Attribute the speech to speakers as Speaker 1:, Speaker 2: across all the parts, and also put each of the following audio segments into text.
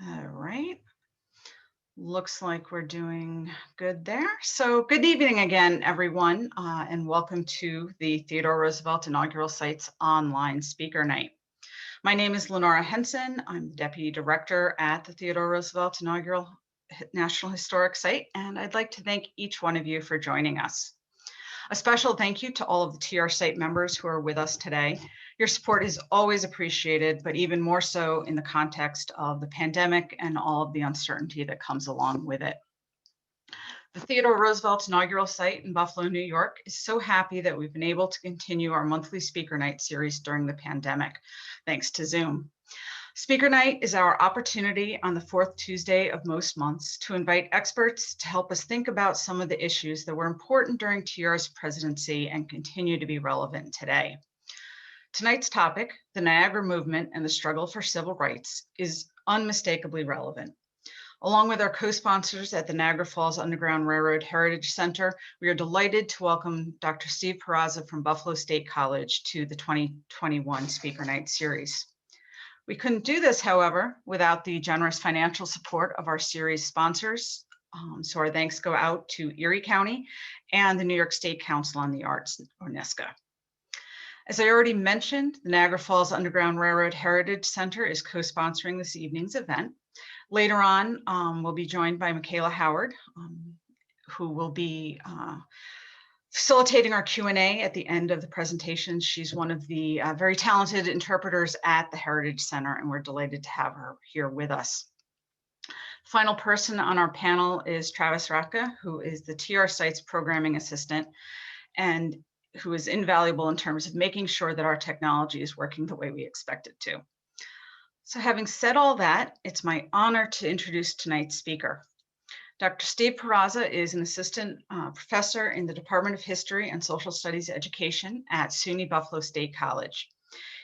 Speaker 1: All right. Looks like we're doing good there. So good evening again, everyone, and welcome to the Theodore Roosevelt Inaugural Sites Online Speaker Night. My name is Lenora Henson. I'm Deputy Director at the Theodore Roosevelt Inaugural National Historic Site, and I'd like to thank each one of you for joining us. A special thank you to all of the TR site members who are with us today. Your support is always appreciated, but even more so in the context of the pandemic and all of the uncertainty that comes along with it. The Theodore Roosevelt Inaugural Site in Buffalo, New York is so happy that we've been able to continue our monthly Speaker Night series during the pandemic, thanks to Zoom. Speaker Night is our opportunity on the fourth Tuesday of most months to invite experts to help us think about some of the issues that were important during TR's presidency and continue to be relevant today. Tonight's topic, the Niagara Movement and the struggle for civil rights, is unmistakably relevant. Along with our co-sponsors at the Niagara Falls Underground Railroad Heritage Center, we are delighted to welcome Dr. Steve Peraza from Buffalo State College to the 2021 Speaker Night series. We couldn't do this, however, without the generous financial support of our series sponsors. So our thanks go out to Erie County and the New York State Council on the Arts, or NYSCA. As I already mentioned, the Niagara Falls Underground Railroad Heritage Center is co-sponsoring this evening's event. Later on, we'll be joined by Michaela Howard, who will be facilitating our Q&A at the end of the presentation. She's one of the very talented interpreters at the Heritage Center, and we're delighted to have her here with us. The final person on our panel is Travis Ratka, who is the TR Sites Programming Assistant and who is invaluable in terms of making sure that our technology is working the way we expect it to. So having said all that, it's my honor to introduce tonight's speaker. Dr. Steve Peraza is an assistant professor in the Department of History and Social Studies Education at SUNY Buffalo State College.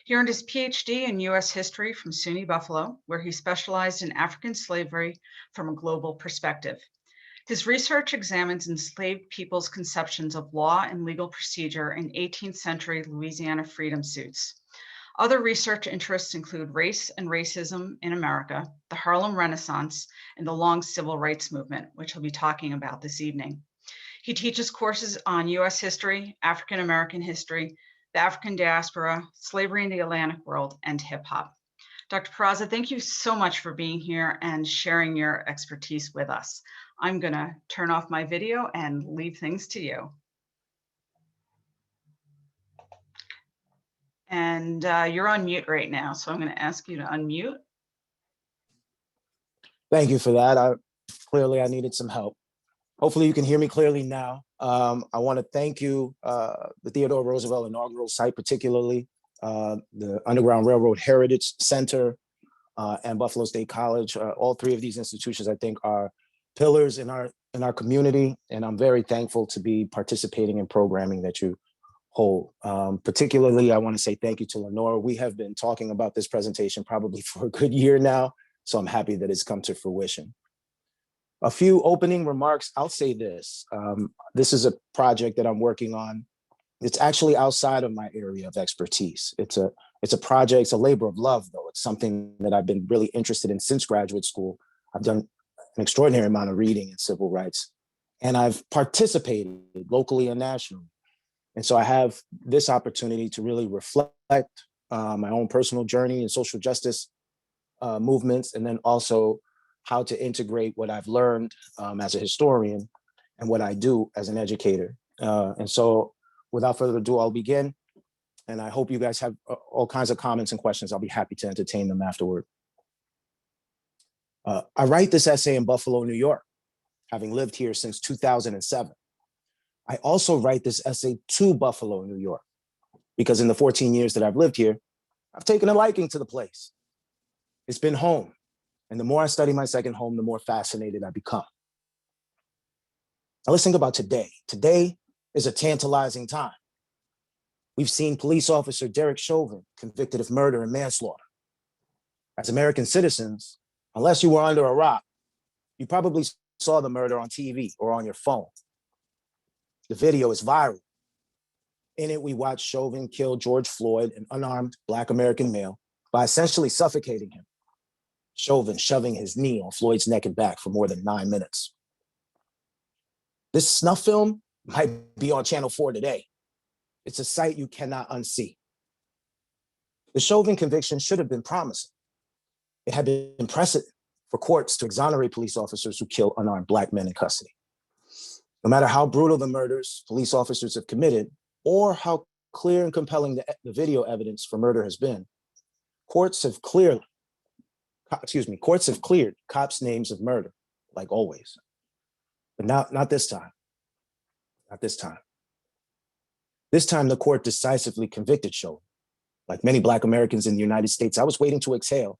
Speaker 1: He earned his PhD in US history from SUNY Buffalo, where he specialized in African slavery from a global perspective. His research examines enslaved people's conceptions of law and legal procedure in 18th century Louisiana freedom suits. Other research interests include race and racism in America, the Harlem Renaissance, and the long civil rights movement, which he'll be talking about this evening. He teaches courses on US history, African American history, the African diaspora, slavery in the Atlantic world, and hip hop. Dr. Peraza, thank you so much for being here and sharing your expertise with us. I'm gonna turn off my video and leave things to you. And you're on mute right now, so I'm going to ask you to unmute.
Speaker 2: Thank you for that. Clearly, I needed some help. Hopefully, you can hear me clearly now. I want to thank you, the Theodore Roosevelt Inaugural Site, particularly the Underground Railroad Heritage Center and Buffalo State College. All three of these institutions, I think, are pillars in our community, and I'm very thankful to be participating in programming that you whole. Particularly, I want to say thank you to Lenora. We have been talking about this presentation probably for a good year now, so I'm happy that it's come to fruition. A few opening remarks. I'll say this. This is a project that I'm working on. It's actually outside of my area of expertise. It's a project, it's a labor of love, though. It's something that I've been really interested in since graduate school. I've done an extraordinary amount of reading in civil rights, and I've participated locally and nationally. And so I have this opportunity to really reflect my own personal journey in social justice movements, and then also how to integrate what I've learned as a historian and what I do as an educator. And so without further ado, I'll begin. And I hope you guys have all kinds of comments and questions. I'll be happy to entertain them afterward. I write this essay in Buffalo, New York, having lived here since 2007. I also write this essay to Buffalo, New York, because in the 14 years that I've lived here, I've taken a liking to the place. It's been home. And the more I study my second home, the more fascinated I become. Now let's think about today. Today is a tantalizing time. We've seen police officer Derek Chauvin convicted of murder and manslaughter. As American citizens, unless you were under a rock, you probably saw the murder on TV or on your phone. The video is viral. In it, we watch Chauvin kill George Floyd, an unarmed Black American male, by essentially suffocating him. Chauvin shoving his knee on Floyd's neck and back for more than 9 minutes. This snuff film might be on Channel 4 today. It's a sight you cannot unsee. The Chauvin conviction should have been promising. It had been precedent for courts to exonerate police officers who kill unarmed Black men in custody. No matter how brutal the murders police officers have committed, or how clear and compelling the video evidence for murder has been, courts have cleared cops' names of murder, like always. But not this time. Not this time. This time, the court decisively convicted Chauvin. Like many Black Americans in the United States, I was waiting to exhale.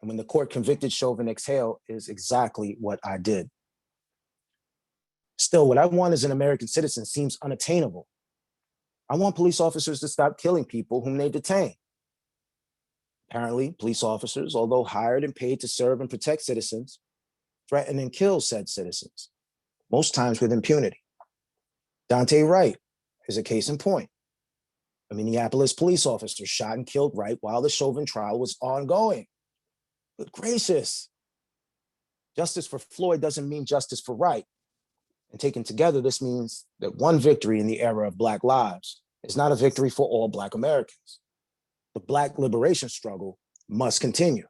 Speaker 2: And when the court convicted Chauvin, exhale is exactly what I did. Still, what I want as an American citizen seems unattainable. I want police officers to stop killing people whom they detain. Apparently, police officers, although hired and paid to serve and protect citizens, threaten and kill said citizens, most times with impunity. Dante Wright is a case in point. A Minneapolis police officer shot and killed Wright while the Chauvin trial was ongoing. Good gracious. Justice for Floyd doesn't mean justice for Wright. And taken together, this means that one victory in the era of Black lives is not a victory for all Black Americans. The Black liberation struggle must continue.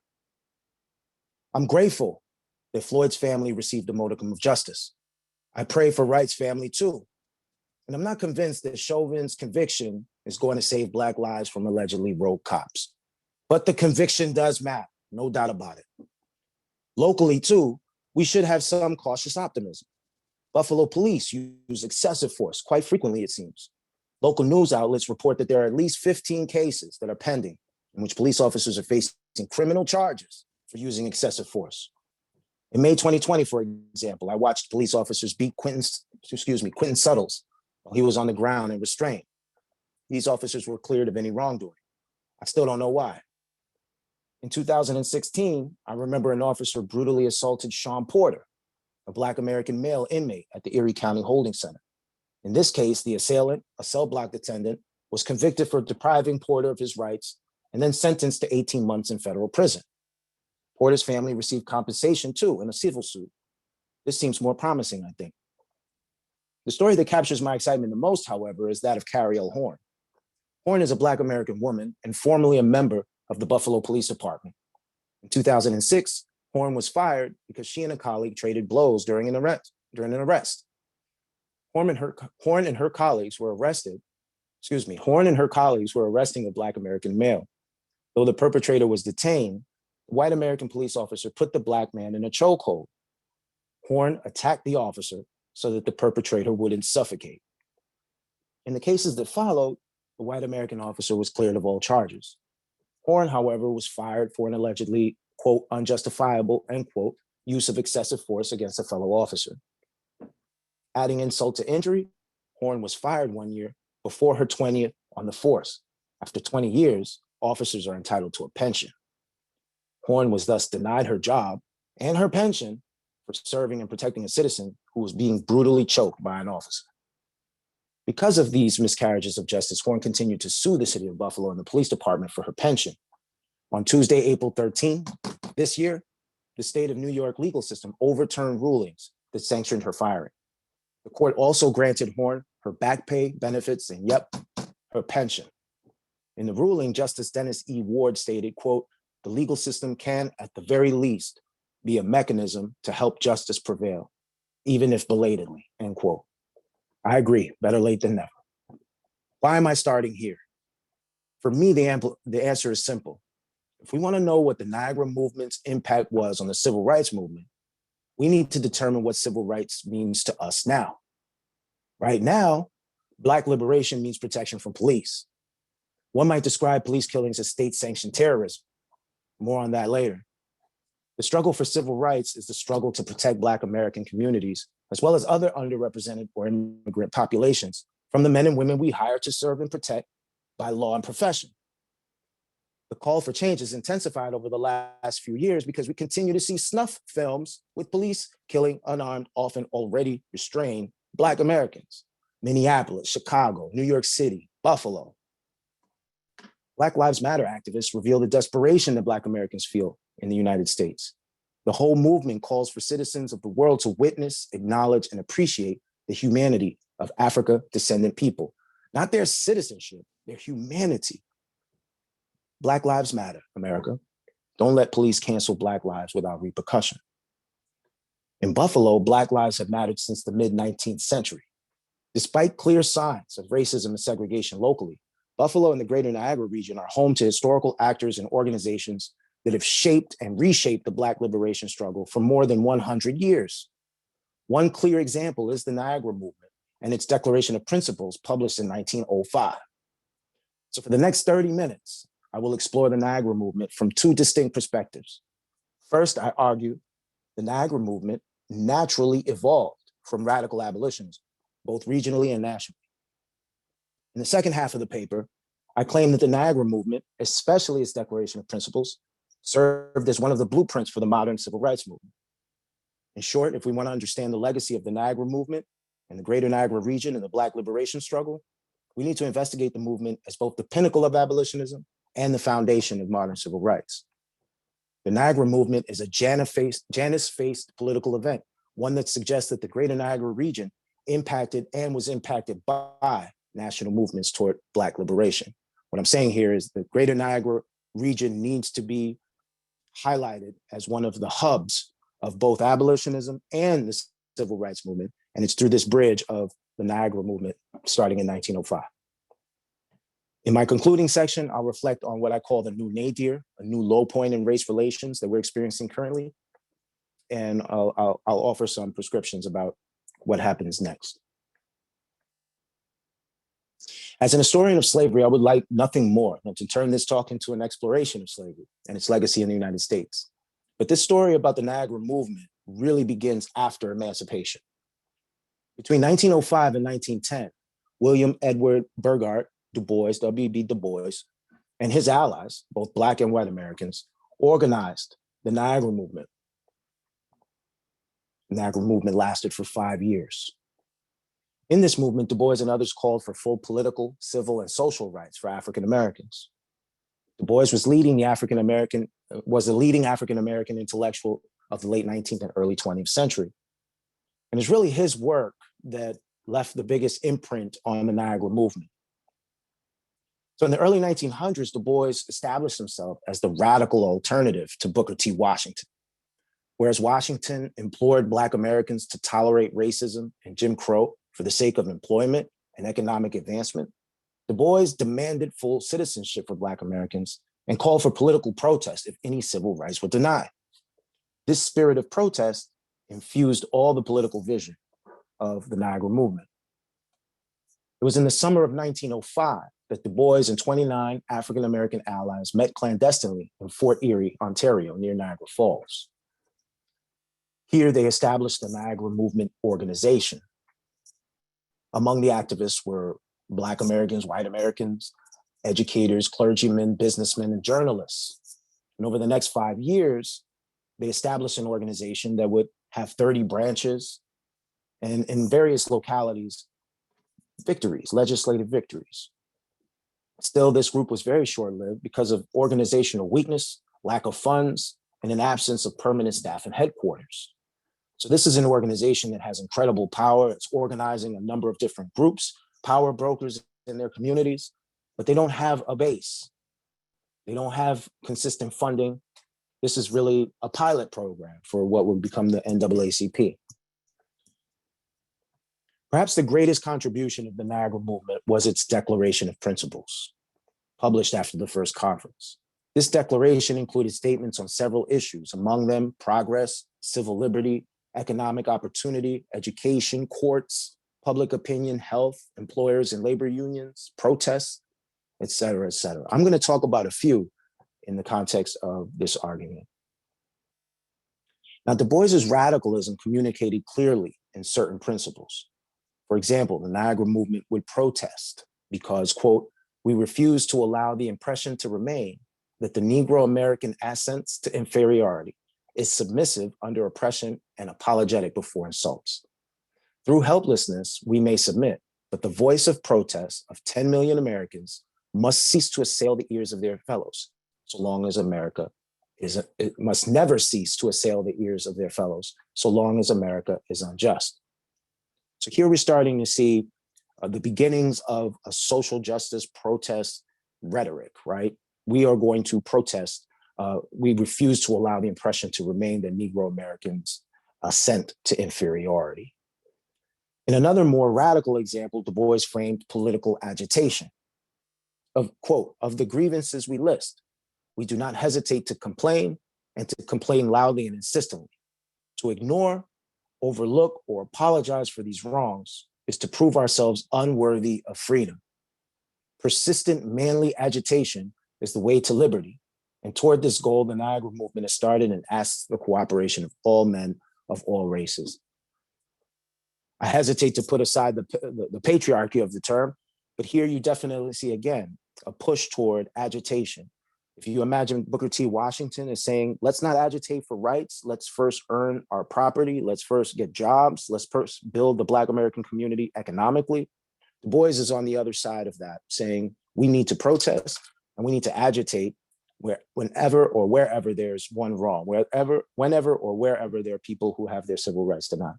Speaker 2: I'm grateful that Floyd's family received a modicum of justice. I pray for Wright's family too. And I'm not convinced that Chauvin's conviction is going to save Black lives from allegedly rogue cops. But the conviction does matter, no doubt about it. Locally too, we should have some cautious optimism. Buffalo police use excessive force, quite frequently it seems. Local news outlets report that there are at least 15 cases that are pending in which police officers are facing criminal charges for using excessive force. In May 2020, for example, I watched police officers beat Quentin Suttles while he was on the ground and restrained. These officers were cleared of any wrongdoing. I still don't know why. In 2016, I remember an officer brutally assaulted Sean Porter, a Black American male inmate at the Erie County Holding Center. In this case, the assailant, a cell block attendant, was convicted for depriving Porter of his rights and then sentenced to 18 months in federal prison. Porter's family received compensation too in a civil suit. This seems more promising, I think. The story that captures my excitement the most, however, is that of Cariel Horn. Horn is a Black American woman and formerly a member of the Buffalo Police Department. In 2006, Horn was fired because she and a colleague traded blows during an arrest. Horn and her colleagues were arresting a Black American male. Though the perpetrator was detained, the white American police officer put the Black man in a chokehold. Horn attacked the officer so that the perpetrator wouldn't suffocate. In the cases that followed, the white American officer was cleared of all charges. Horn, however, was fired for an allegedly, quote, unjustifiable, end quote, use of excessive force against a fellow officer. Adding insult to injury, Horn was fired 1 year before her 20th on the force. After 20 years, officers are entitled to a pension. Horn was thus denied her job and her pension for serving and protecting a citizen who was being brutally choked by an officer. Because of these miscarriages of justice, Horn continued to sue the city of Buffalo and the police department for her pension. On Tuesday, April 13 this year, the state of New York legal system overturned rulings that sanctioned her firing. The court also granted Horn her back pay, benefits, and her pension. In the ruling, Justice Dennis E. Ward stated, quote, the legal system can, at the very least, be a mechanism to help justice prevail, even if belatedly, end quote. I agree, better late than never. Why am I starting here? For me, the answer is simple. If we want to know what the Niagara Movement's impact was on the civil rights movement, we need to determine what civil rights means to us now. Right now, Black liberation means protection from police. One might describe police killings as state-sanctioned terrorism. More on that later. The struggle for civil rights is the struggle to protect Black American communities, as well as other underrepresented or immigrant populations, from the men and women we hire to serve and protect by law and profession. The call for change has intensified over the last few years because we continue to see snuff films with police killing unarmed, often already restrained Black Americans. Minneapolis, Chicago, New York City, Buffalo. Black Lives Matter activists reveal the desperation that Black Americans feel in the United States. The whole movement calls for citizens of the world to witness, acknowledge, and appreciate the humanity of Africa descendant people, not their citizenship, their humanity. Black Lives Matter, America. Don't let police cancel Black lives without repercussion. In Buffalo, Black lives have mattered since the mid-19th century. Despite clear signs of racism and segregation locally, Buffalo and the greater Niagara region are home to historical actors and organizations that have shaped and reshaped the Black liberation struggle for more than 100 years. One clear example is the Niagara Movement and its Declaration of Principles published in 1905. So for the next 30 minutes, I will explore the Niagara Movement from two distinct perspectives. First, I argue the Niagara Movement naturally evolved from radical abolitionism, both regionally and nationally. In the second half of the paper, I claim that the Niagara Movement, especially its Declaration of Principles, served as one of the blueprints for the modern civil rights movement. In short, if we want to understand the legacy of the Niagara Movement and the greater Niagara region and the Black liberation struggle, we need to investigate the movement as both the pinnacle of abolitionism and the foundation of modern civil rights. The Niagara Movement is a Janus-faced political event, one that suggests that the greater Niagara region impacted and was impacted by national movements toward Black liberation. What I'm saying here is the greater Niagara region needs to be highlighted as one of the hubs of both abolitionism and the civil rights movement. And it's through this bridge of the Niagara Movement starting in 1905. In my concluding section, I'll reflect on what I call the new nadir, a new low point in race relations that we're experiencing currently. And I'll offer some prescriptions about what happens next. As an historian of slavery, I would like nothing more than to turn this talk into an exploration of slavery and its legacy in the United States. But this story about the Niagara Movement really begins after emancipation. Between 1905 and 1910, William Edward Burghardt Du Bois, W.B. Du Bois, and his allies, both Black and white Americans, organized the Niagara Movement. The Niagara Movement lasted for 5 years. In this movement, Du Bois and others called for full political, civil, and social rights for African Americans. Du Bois was a leading African American intellectual of the late 19th and early 20th century. And it's really his work that left the biggest imprint on the Niagara Movement. So in the early 1900s, Du Bois established himself as the radical alternative to Booker T. Washington. Whereas Washington implored Black Americans to tolerate racism and Jim Crow for the sake of employment and economic advancement, Du Bois demanded full citizenship for Black Americans and called for political protest if any civil rights were denied. This spirit of protest infused all the political vision of the Niagara Movement. It was in the summer of 1905 that Du Bois and 29 African-American allies met clandestinely in Fort Erie, Ontario, near Niagara Falls. Here, they established the Niagara Movement organization. Among the activists were Black Americans, white Americans, educators, clergymen, businessmen, and journalists. And over the next 5 years, they established an organization that would have 30 branches and in various localities, legislative victories. Still, this group was very short-lived because of organizational weakness, lack of funds, and an absence of permanent staff and headquarters. So this is an organization that has incredible power. It's organizing a number of different groups, power brokers in their communities, but they don't have a base. They don't have consistent funding. This is really a pilot program for what would become the NAACP. Perhaps the greatest contribution of the Niagara Movement was its Declaration of Principles, published after the first conference. This declaration included statements on several issues, among them progress, civil liberty, economic opportunity, education, courts, public opinion, health, employers and labor unions, protests, et cetera, et cetera. I'm going to talk about a few in the context of this argument. Now, Du Bois's radicalism communicated clearly in certain principles. For example, the Niagara Movement would protest because, quote, we refuse to allow the impression to remain that the Negro American assents to inferiority is submissive under oppression and apologetic before insults. Through helplessness, we may submit, but the voice of protest of 10 million Americans must cease to assail the ears of their fellows, so long as America It must never cease to assail the ears of their fellows so long as America is unjust. So here we're starting to see the beginnings of a social justice protest rhetoric, right? We are going to protest. We refuse to allow the impression to remain that Negro Americans assent to inferiority. In another more radical example, Du Bois framed political agitation of, quote, of the grievances we list. We do not hesitate to complain and to complain loudly and insistently. To ignore, overlook, or apologize for these wrongs is to prove ourselves unworthy of freedom. Persistent manly agitation is the way to liberty. And toward this goal, the Niagara Movement has started and asks the cooperation of all men of all races. I hesitate to put aside the patriarchy of the term, but here you definitely see again a push toward agitation. If you imagine Booker T. Washington as saying, let's not agitate for rights, let's first earn our property, let's first get jobs, let's first build the Black American community economically. Du Bois is on the other side of that, saying we need to protest and we need to agitate whenever or wherever there's one wrong, whenever or wherever there are people who have their civil rights denied.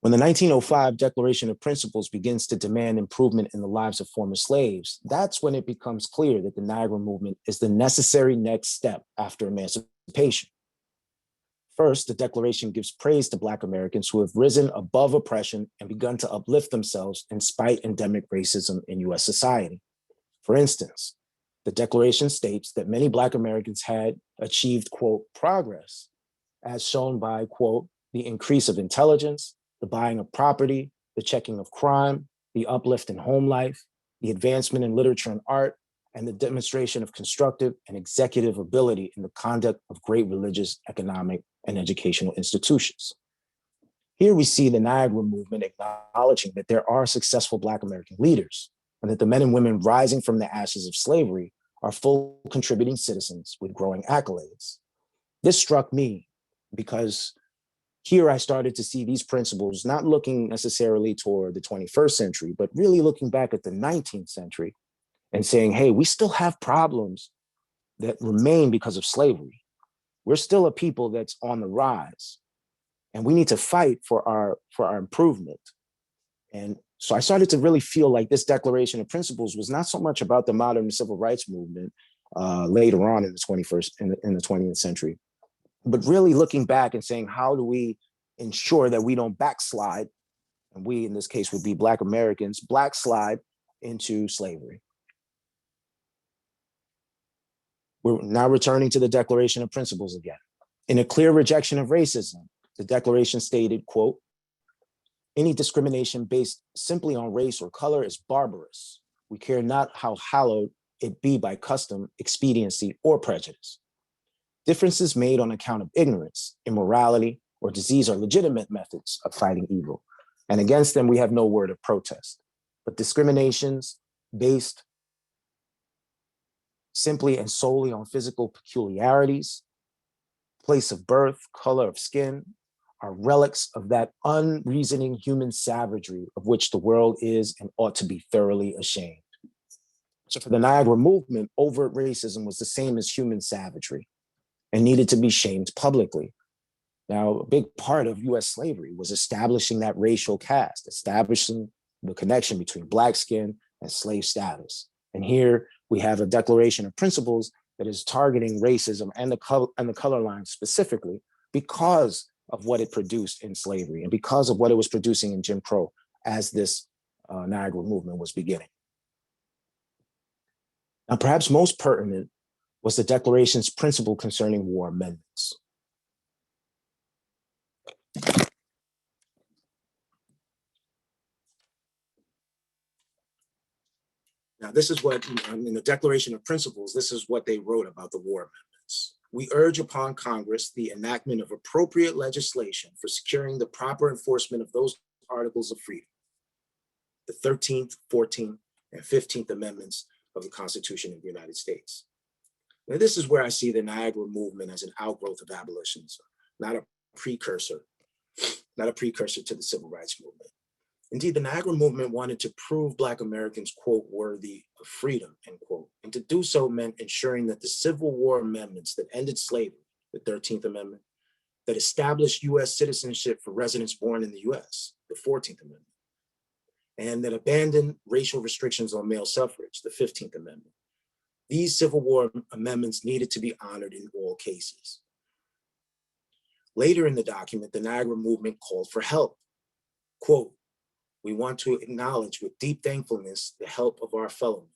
Speaker 2: When the 1905 Declaration of Principles begins to demand improvement in the lives of former slaves, that's when it becomes clear that the Niagara Movement is the necessary next step after emancipation. First, the Declaration gives praise to Black Americans who have risen above oppression and begun to uplift themselves in spite endemic racism in US society. For instance, the Declaration states that many Black Americans had achieved, quote, progress, as shown by, quote, the increase of intelligence, the buying of property, the checking of crime, the uplift in home life, the advancement in literature and art, and the demonstration of constructive and executive ability in the conduct of great religious, economic, and educational institutions. Here we see the Niagara Movement acknowledging that there are successful Black American leaders and that the men and women rising from the ashes of slavery are full contributing citizens with growing accolades. This struck me because here I started to see these principles not looking necessarily toward the 21st century, but really looking back at the 19th century and saying, hey, we still have problems that remain because of slavery. We're still a people that's on the rise, and we need to fight for our improvement. And so I started to really feel like this Declaration of Principles was not so much about the modern civil rights movement later on in the 20th century, but really looking back and saying, how do we ensure that we don't backslide? And we, in this case, would be Black Americans, backslide into slavery. We're now returning to the Declaration of Principles again. In a clear rejection of racism, the Declaration stated, quote, any discrimination based simply on race or color is barbarous. We care not how hallowed it be by custom, expediency, or prejudice. Differences made on account of ignorance, immorality, or disease are legitimate methods of fighting evil, and against them we have no word of protest. But discriminations based simply and solely on physical peculiarities, place of birth, color of skin, are relics of that unreasoning human savagery of which the world is and ought to be thoroughly ashamed. So for the Niagara Movement, overt racism was the same as human savagery and needed to be shamed publicly. Now, a big part of US slavery was establishing that racial caste, establishing the connection between Black skin and slave status. And here we have a Declaration of Principles that is targeting racism and the color line specifically because of what it produced in slavery and because of what it was producing in Jim Crow as this Niagara Movement was beginning. Now, perhaps most pertinent was the Declaration's principle concerning war amendments. Now, this is what, in the Declaration of Principles, this is what they wrote about the war amendments. We urge upon Congress the enactment of appropriate legislation for securing the proper enforcement of those articles of freedom, the 13th, 14th, and 15th Amendments of the Constitution of the United States. Now, this is where I see the Niagara Movement as an outgrowth of abolitionism, not a precursor to the Civil Rights Movement. Indeed, the Niagara Movement wanted to prove Black Americans, quote, worthy of freedom, end quote. And to do so meant ensuring that the Civil War amendments that ended slavery, the 13th Amendment, that established US citizenship for residents born in the US, the 14th Amendment, and that abandoned racial restrictions on male suffrage, the 15th Amendment. These Civil War amendments needed to be honored in all cases. Later in the document, the Niagara Movement called for help. Quote, "We want to acknowledge with deep thankfulness the help of our fellowmen.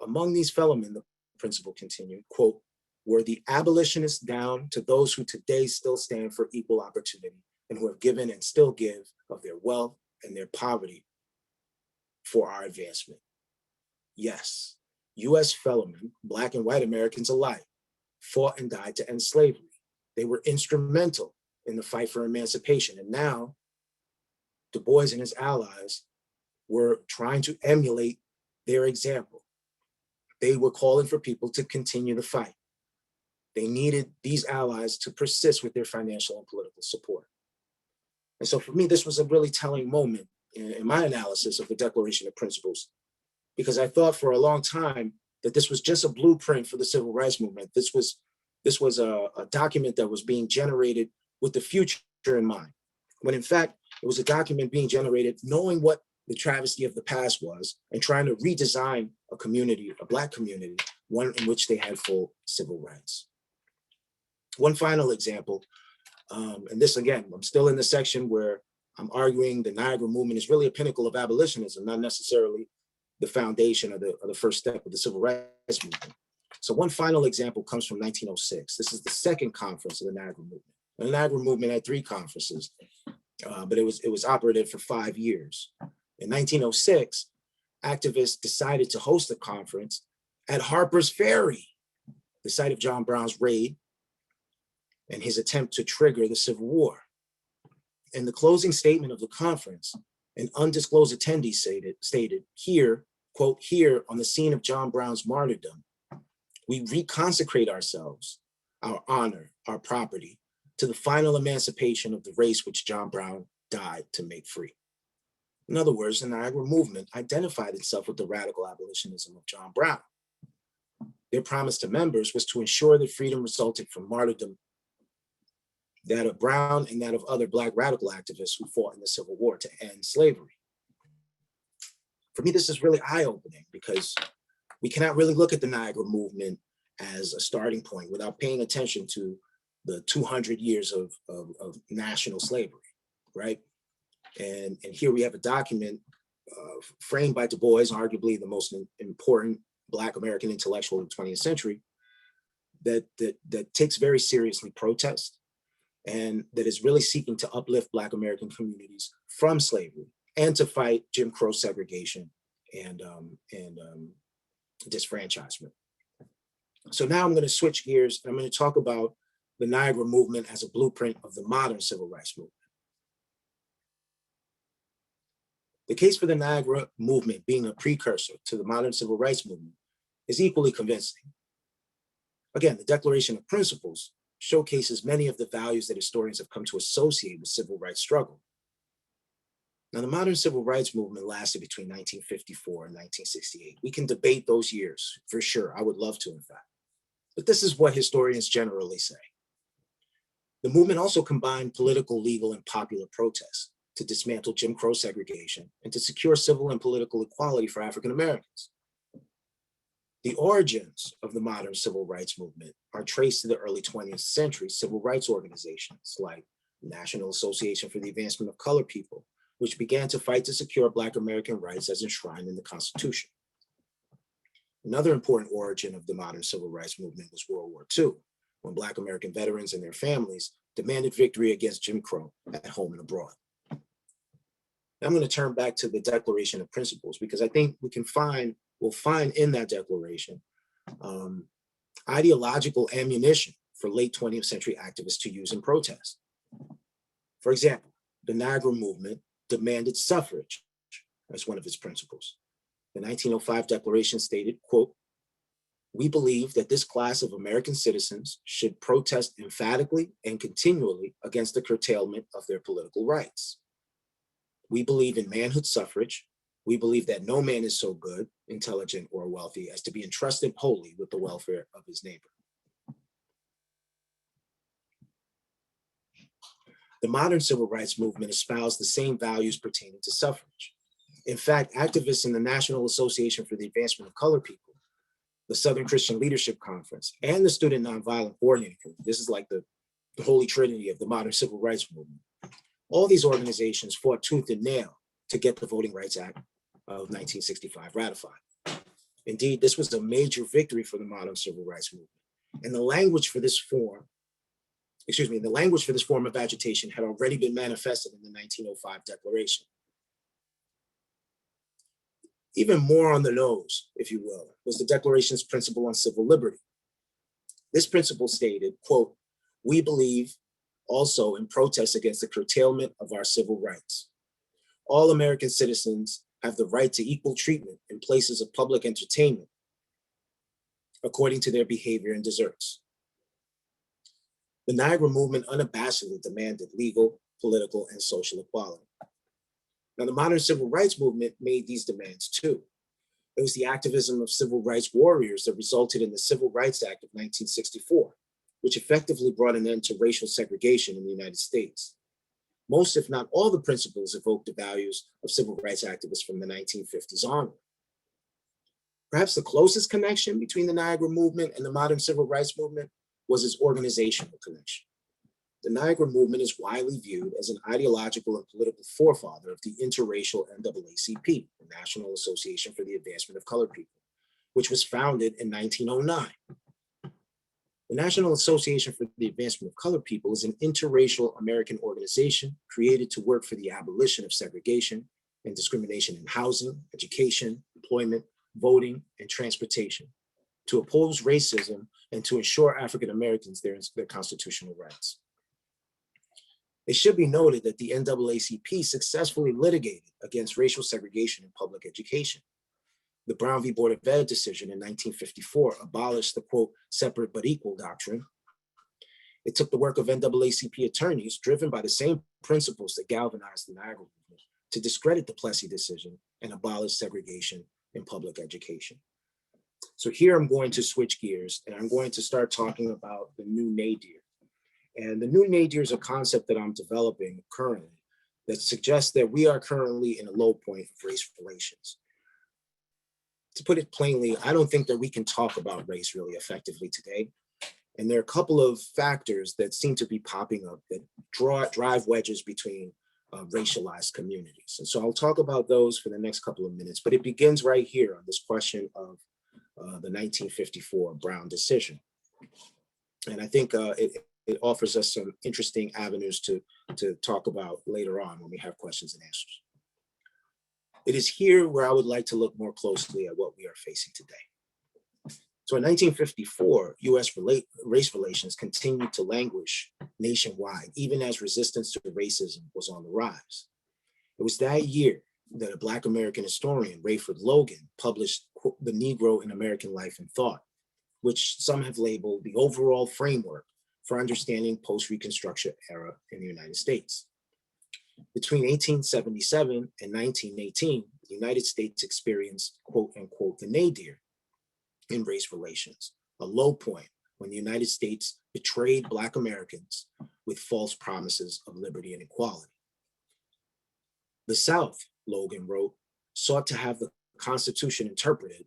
Speaker 2: Among these fellowmen," the principal continued, quote, "were the abolitionists down to those who today still stand for equal opportunity and who have given and still give of their wealth and their poverty for our advancement. Yes, US fellowmen, Black and white Americans alike, fought and died to end slavery. They were instrumental in the fight for emancipation. And now, Du Bois and his allies were trying to emulate their example. They were calling for people to continue the fight. They needed these allies to persist with their financial and political support." And so for me, this was a really telling moment in my analysis of the Declaration of Principles, because I thought for a long time that this was just a blueprint for the Civil Rights Movement. This was a document that was being generated with the future in mind, when in fact, it was a document being generated knowing what the travesty of the past was and trying to redesign a community, a Black community, one in which they had full civil rights. One final example, and this again, I'm still in the section where I'm arguing the Niagara Movement is really a pinnacle of abolitionism, not necessarily the foundation or the first step of the Civil Rights Movement. So one final example comes from 1906. This is the second conference of the Niagara Movement. And the Niagara Movement had 3 conferences, but it was operative for 5 years. In 1906, activists decided to host a conference at Harper's Ferry, the site of John Brown's raid and his attempt to trigger the Civil War. In the closing statement of the conference, an undisclosed attendee stated, "Here, quote, here on the scene of John Brown's martyrdom, we reconsecrate ourselves, our honor, our property, to the final emancipation of the race which John Brown died to make free." In other words, the Niagara Movement identified itself with the radical abolitionism of John Brown. Their promise to members was to ensure that freedom resulted from martyrdom, that of Brown and that of other Black radical activists who fought in the Civil War to end slavery. For me, this is really eye-opening because we cannot really look at the Niagara Movement as a starting point without paying attention to the 200 years of national slavery, right? And here we have a document framed by Du Bois, arguably the most important Black American intellectual of the 20th century, that takes very seriously protest and that is really seeking to uplift Black American communities from slavery and to fight Jim Crow segregation and disfranchisement. So now I'm going to switch gears and I'm going to talk about the Niagara Movement as a blueprint of the modern civil rights movement. The case for the Niagara Movement being a precursor to the modern civil rights movement is equally convincing. Again, the Declaration of Principles showcases many of the values that historians have come to associate with civil rights struggle. Now, the modern civil rights movement lasted between 1954 and 1968. We can debate those years for sure. I would love to, in fact. But this is what historians generally say. The movement also combined political, legal, and popular protests to dismantle Jim Crow segregation and to secure civil and political equality for African Americans. The origins of the modern civil rights movement are traced to the early 20th century civil rights organizations like the National Association for the Advancement of Colored People, which began to fight to secure Black American rights as enshrined in the Constitution. Another important origin of the modern civil rights movement was World War II, when Black American veterans and their families demanded victory against Jim Crow at home and abroad. Now I'm going to turn back to the Declaration of Principles because I think we'll find in that declaration ideological ammunition for late 20th century activists to use in protest. For example, the Niagara Movement demanded suffrage as one of its principles. The 1905 Declaration stated, quote, "We believe that this class of American citizens should protest emphatically and continually against the curtailment of their political rights." We believe in manhood suffrage. We believe that no man is so good, intelligent, or wealthy as to be entrusted wholly with the welfare of his neighbor. The modern civil rights movement espoused the same values pertaining to suffrage. In fact, activists in the National Association for the Advancement of Colored People, the Southern Christian Leadership Conference, and the Student Nonviolent Coordinating Committee, this is like the holy trinity of the modern civil rights movement. All these organizations fought tooth and nail to get the Voting Rights Act of 1965 ratified. Indeed, this was a major victory for the modern civil rights movement. And the language for this form of agitation had already been manifested in the 1905 Declaration. Even more on the nose, if you will, was the Declaration's principle on civil liberty. This principle stated, quote, "We believe also in protest against the curtailment of our civil rights. All American citizens have the right to equal treatment in places of public entertainment according to their behavior and deserts." The Niagara Movement unabashedly demanded legal, political, and social equality. Now, the modern civil rights movement made these demands too. It was the activism of civil rights warriors that resulted in the Civil Rights Act of 1964, which effectively brought an end to racial segregation in the United States. Most, if not all, the principles evoked the values of civil rights activists from the 1950s onward. Perhaps the closest connection between the Niagara Movement and the modern civil rights movement was its organizational connection. The Niagara Movement is widely viewed as an ideological and political forefather of the interracial NAACP, the National Association for the Advancement of Colored People, which was founded in 1909. The National Association for the Advancement of Colored People is an interracial American organization created to work for the abolition of segregation and discrimination in housing, education, employment, voting, and transportation, to oppose racism and to ensure African Americans their constitutional rights. It should be noted that the NAACP successfully litigated against racial segregation in public education. The Brown v. Board of Ed decision in 1954 abolished the, quote, "separate but equal" doctrine. It took the work of NAACP attorneys, driven by the same principles that galvanized the Niagara Movement, to discredit the Plessy decision and abolish segregation in public education. So here I'm going to switch gears, and I'm going to start talking about the new nadir. And the new nadir is a concept that I'm developing currently that suggests that we are currently in a low point of race relations. To put it plainly, I don't think that we can talk about race really effectively today. And there are a couple of factors that seem to be popping up that drive wedges between racialized communities. And so I'll talk about those for the next couple of minutes, but it begins right here on this question of the 1954 Brown decision. And I think it offers us some interesting avenues to talk about later on when we have questions and answers. It is here where I would like to look more closely at what we are facing today. So in 1954, US race relations continued to languish nationwide, even as resistance to racism was on the rise. It was that year that a Black American historian, Rayford Logan, published The Negro in American Life and Thought, which some have labeled the overall framework for understanding post-Reconstruction era in the United States. Between 1877 and 1918, the United States experienced, quote unquote, the nadir in race relations, a low point when the United States betrayed Black Americans with false promises of liberty and equality. The South, Logan wrote, sought to have the Constitution interpreted,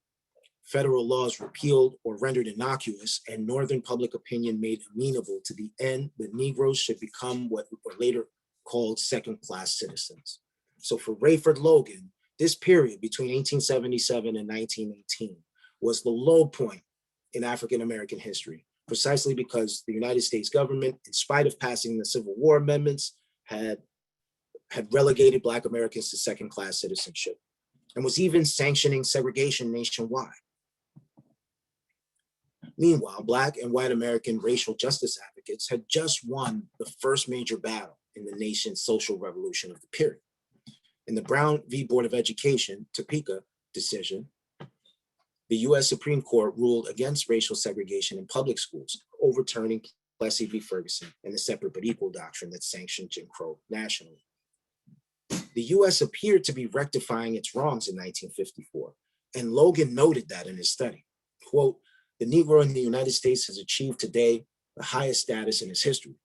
Speaker 2: federal laws repealed or rendered innocuous, and Northern public opinion made amenable to the end that Negroes should become what were later called second-class citizens. So for Rayford Logan, this period between 1877 and 1918 was the low point in African-American history, precisely because the United States government, in spite of passing the Civil War amendments, had relegated Black Americans to second-class citizenship and was even sanctioning segregation nationwide. Meanwhile, Black and white American racial justice advocates had just won the first major battle in the nation's social revolution of the period. In the Brown v. Board of Education, Topeka decision, the US Supreme Court ruled against racial segregation in public schools, overturning Plessy v. Ferguson and the separate but equal doctrine that sanctioned Jim Crow nationally. the US appeared to be rectifying its wrongs in 1954, and Logan noted that in his study. Quote, "The Negro in the United States has achieved today the highest status in its history."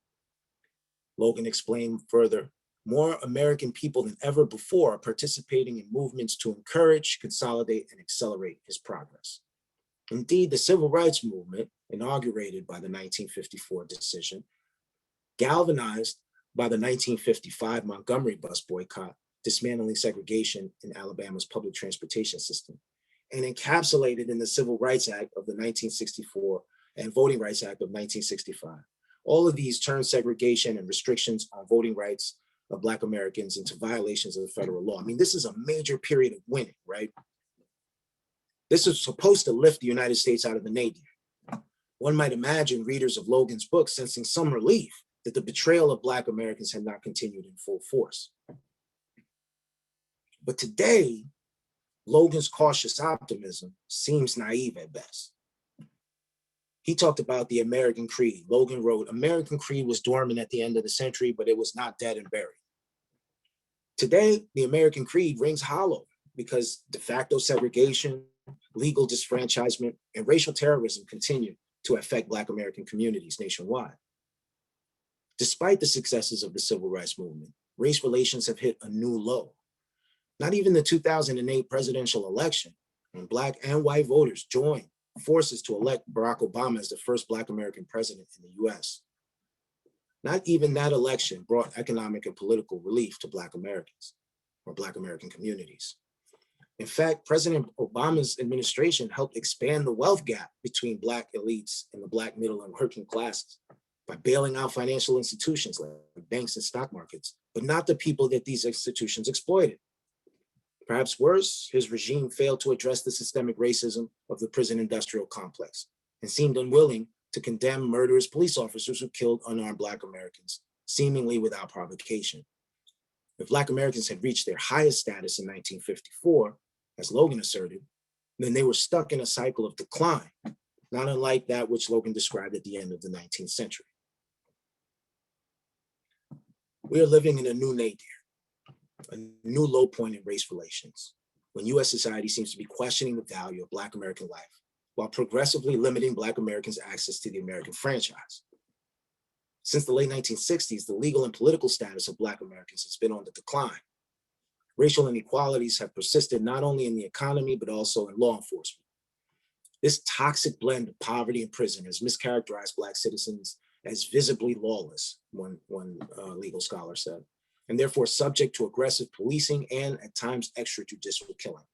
Speaker 2: Logan explained further, "More American people than ever before are participating in movements to encourage, consolidate, and accelerate his progress." Indeed, the civil rights movement, inaugurated by the 1954 decision, galvanized by the 1955 Montgomery bus boycott, dismantling segregation in Alabama's public transportation system, and encapsulated in the Civil Rights Act of the 1964 and Voting Rights Act of 1965. All of these turned segregation and restrictions on voting rights of Black Americans into violations of the federal law. I mean, this is a major period of winning, right? This is supposed to lift the United States out of the nadir. One might imagine readers of Logan's book sensing some relief that the betrayal of Black Americans had not continued in full force. But today, Logan's cautious optimism seems naive at best. He talked about the American Creed. Logan wrote, "American Creed was dormant at the end of the century, but it was not dead and buried." Today, the American Creed rings hollow because de facto segregation, legal disfranchisement, and racial terrorism continue to affect Black American communities nationwide. Despite the successes of the civil rights movement, race relations have hit a new low. Not even the 2008 presidential election, when Black and white voters joined forces to elect Barack Obama as the first Black American president in the US. Not even that election brought economic and political relief to Black Americans or Black American communities. In fact, President Obama's administration helped expand the wealth gap between Black elites and the Black middle and working classes by bailing out financial institutions like banks and stock markets, but not the people that these institutions exploited. Perhaps worse, his regime failed to address the systemic racism of the prison industrial complex and seemed unwilling to condemn murderous police officers who killed unarmed Black Americans, seemingly without provocation. If Black Americans had reached their highest status in 1954, as Logan asserted, then they were stuck in a cycle of decline, not unlike that which Logan described at the end of the 19th century. We are living in a new nadir, a new low point in race relations, when US society seems to be questioning the value of Black American life while progressively limiting Black Americans' access to the American franchise. Since the late 1960s, the legal and political status of Black Americans has been on the decline. Racial inequalities have persisted not only in the economy, but also in law enforcement. This toxic blend of poverty and prison has mischaracterized Black citizens as visibly lawless, one legal scholar said, and therefore subject to aggressive policing and at times extrajudicial killing.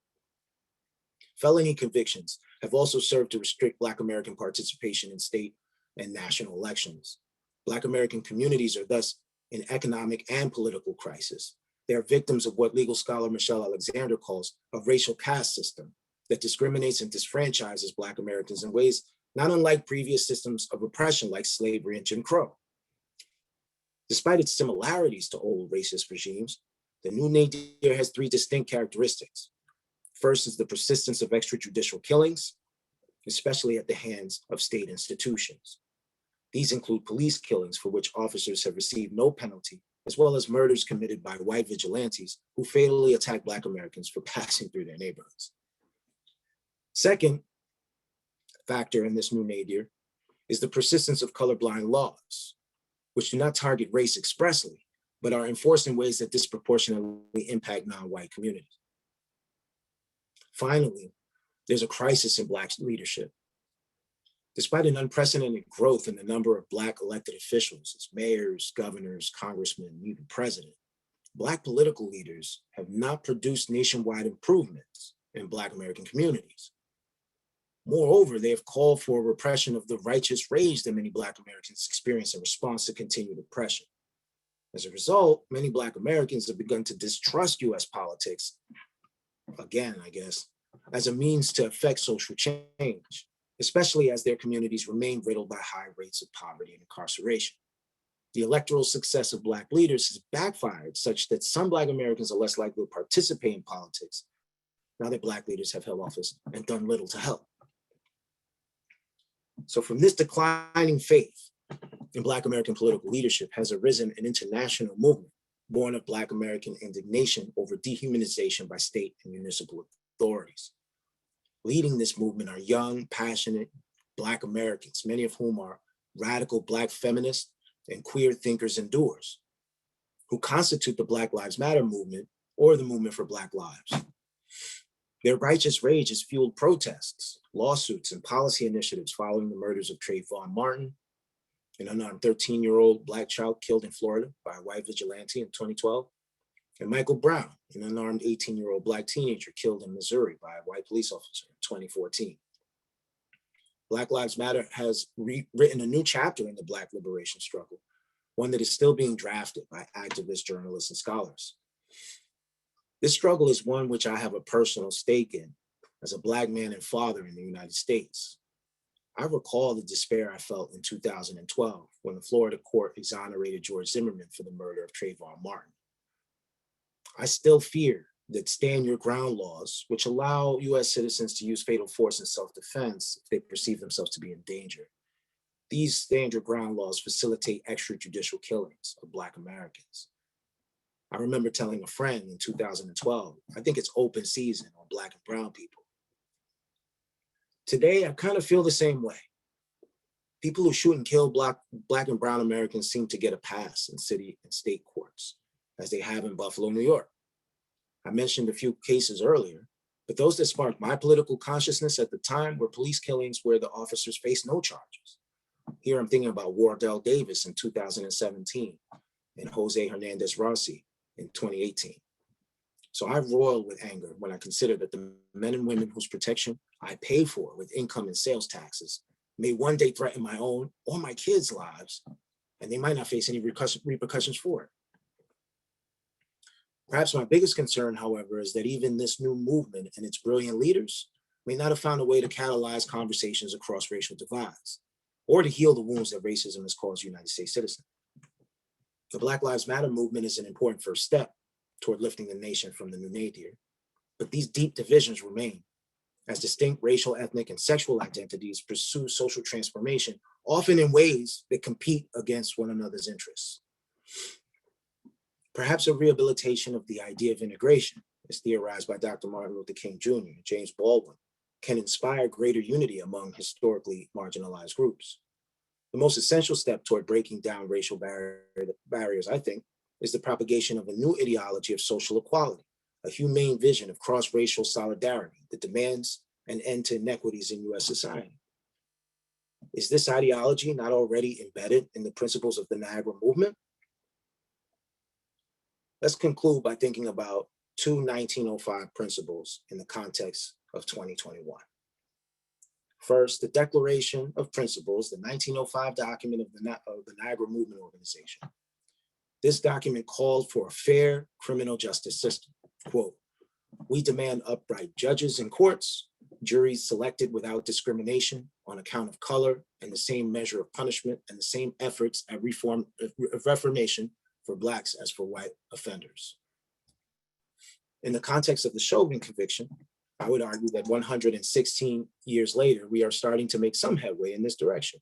Speaker 2: Felony convictions have also served to restrict Black American participation in state and national elections. Black American communities are thus in economic and political crisis. They are victims of what legal scholar Michelle Alexander calls a racial caste system that discriminates and disfranchises Black Americans in ways not unlike previous systems of oppression like slavery and Jim Crow. Despite its similarities to old racist regimes, the new nadir has three distinct characteristics. First is the persistence of extrajudicial killings, especially at the hands of state institutions. These include police killings for which officers have received no penalty, as well as murders committed by white vigilantes who fatally attack Black Americans for passing through their neighborhoods. Second factor in this new nadir is the persistence of colorblind laws, which do not target race expressly, but are enforced in ways that disproportionately impact non-white communities. Finally, there's a crisis in Black leadership. Despite an unprecedented growth in the number of Black elected officials as mayors, governors, congressmen, and even president, Black political leaders have not produced nationwide improvements in Black American communities. Moreover, they have called for repression of the righteous rage that many Black Americans experience in response to continued oppression. As a result, many Black Americans have begun to distrust US politics, again, I guess, as a means to effect social change, especially as their communities remain riddled by high rates of poverty and incarceration. The electoral success of Black leaders has backfired such that some Black Americans are less likely to participate in politics now that Black leaders have held office and done little to help. So from this declining faith in Black American political leadership has arisen an international movement born of Black American indignation over dehumanization by state and municipal authorities. Leading this movement are young, passionate Black Americans, many of whom are radical Black feminists and queer thinkers and doers, who constitute the Black Lives Matter movement or the movement for Black lives. Their righteous rage has fueled protests, lawsuits, and policy initiatives following the murders of Trayvon Martin, an unarmed 13-year-old Black child killed in Florida by a white vigilante in 2012, and Michael Brown, an unarmed 18-year-old Black teenager killed in Missouri by a white police officer in 2014. Black Lives Matter has written a new chapter in the Black liberation struggle, one that is still being drafted by activists, journalists, and scholars. This struggle is one which I have a personal stake in as a Black man and father in the United States. I recall the despair I felt in 2012 when the Florida court exonerated George Zimmerman for the murder of Trayvon Martin. I still fear that stand your ground laws, which allow US citizens to use fatal force in self-defense if they perceive themselves to be in danger. These stand your ground laws facilitate extrajudicial killings of Black Americans. I remember telling a friend in 2012, I think it's open season on Black and brown people. Today, I kind of feel the same way. People who shoot and kill Black and brown Americans seem to get a pass in city and state courts, as they have in Buffalo, New York. I mentioned a few cases earlier, but those that sparked my political consciousness at the time were police killings where the officers faced no charges. Here I'm thinking about Wardell Davis in 2017 and Jose Hernandez Rossi in 2018. So I roil with anger when I consider that the men and women whose protection I pay for with income and sales taxes may one day threaten my own or my kids' lives, and they might not face any repercussions for it. Perhaps my biggest concern, however, is that even this new movement and its brilliant leaders may not have found a way to catalyze conversations across racial divides or to heal the wounds that racism has caused United States citizens. The Black Lives Matter movement is an important first step toward lifting the nation from the new nadir, but these deep divisions remain as distinct racial, ethnic, and sexual identities pursue social transformation, often in ways that compete against one another's interests. Perhaps a rehabilitation of the idea of integration, as theorized by Dr. Martin Luther King Jr. and James Baldwin, can inspire greater unity among historically marginalized groups. The most essential step toward breaking down racial barriers, I think, is the propagation of a new ideology of social equality, a humane vision of cross-racial solidarity that demands an end to inequities in US society. Is this ideology not already embedded in the principles of the Niagara Movement? Let's conclude by thinking about two 1905 principles in the context of 2021. First, the Declaration of Principles, the 1905 document of the Niagara Movement Organization. This document called for a fair criminal justice system. Quote, "We demand upright judges in courts, juries selected without discrimination on account of color, and the same measure of punishment and the same efforts at reformation for Blacks as for white offenders." In the context of the Chauvin conviction, I would argue that 116 years later, we are starting to make some headway in this direction.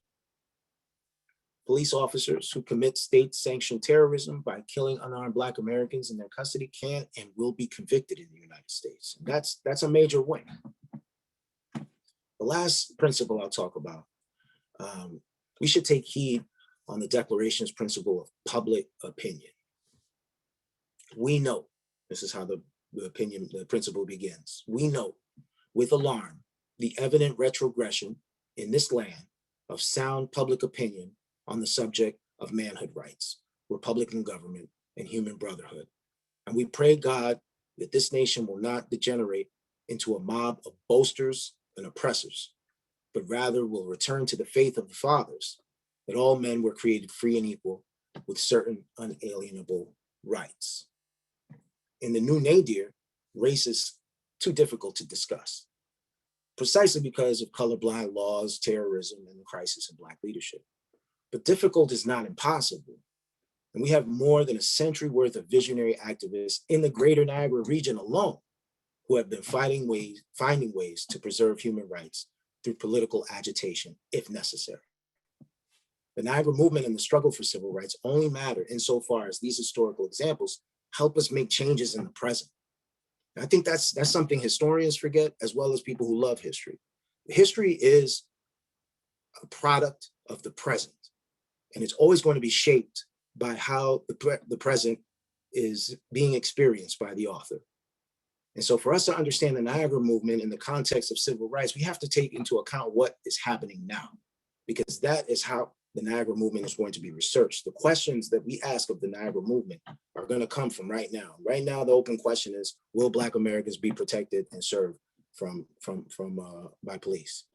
Speaker 2: Police officers who commit state-sanctioned terrorism by killing unarmed Black Americans in their custody can and will be convicted in the United States. That's a major win. The last principle I'll talk about, we should take heed on the Declaration's principle of public opinion. We know, this is how the principle begins. We note with alarm the evident retrogression in this land of sound public opinion on the subject of manhood rights, Republican government, and human brotherhood. And we pray God that this nation will not degenerate into a mob of boasters and oppressors, but rather will return to the faith of the fathers, that all men were created free and equal with certain unalienable rights. In the new nadir, race is too difficult to discuss, precisely because of colorblind laws, terrorism, and the crisis in Black leadership. But difficult is not impossible. And we have more than a century worth of visionary activists in the greater Niagara region alone who have been finding ways to preserve human rights through political agitation if necessary. The Niagara Movement and the struggle for civil rights only matter insofar as these historical examples help us make changes in the present. And I think that's something historians forget, as well as people who love history. History is a product of the present, and it's always going to be shaped by how the present is being experienced by the author. And so for us to understand the Niagara Movement in the context of civil rights, we have to take into account what is happening now, because that is how the Niagara Movement is going to be researched. The questions that we ask of the Niagara Movement are going to come from right now. Right now, the open question is, will Black Americans be protected and served by police?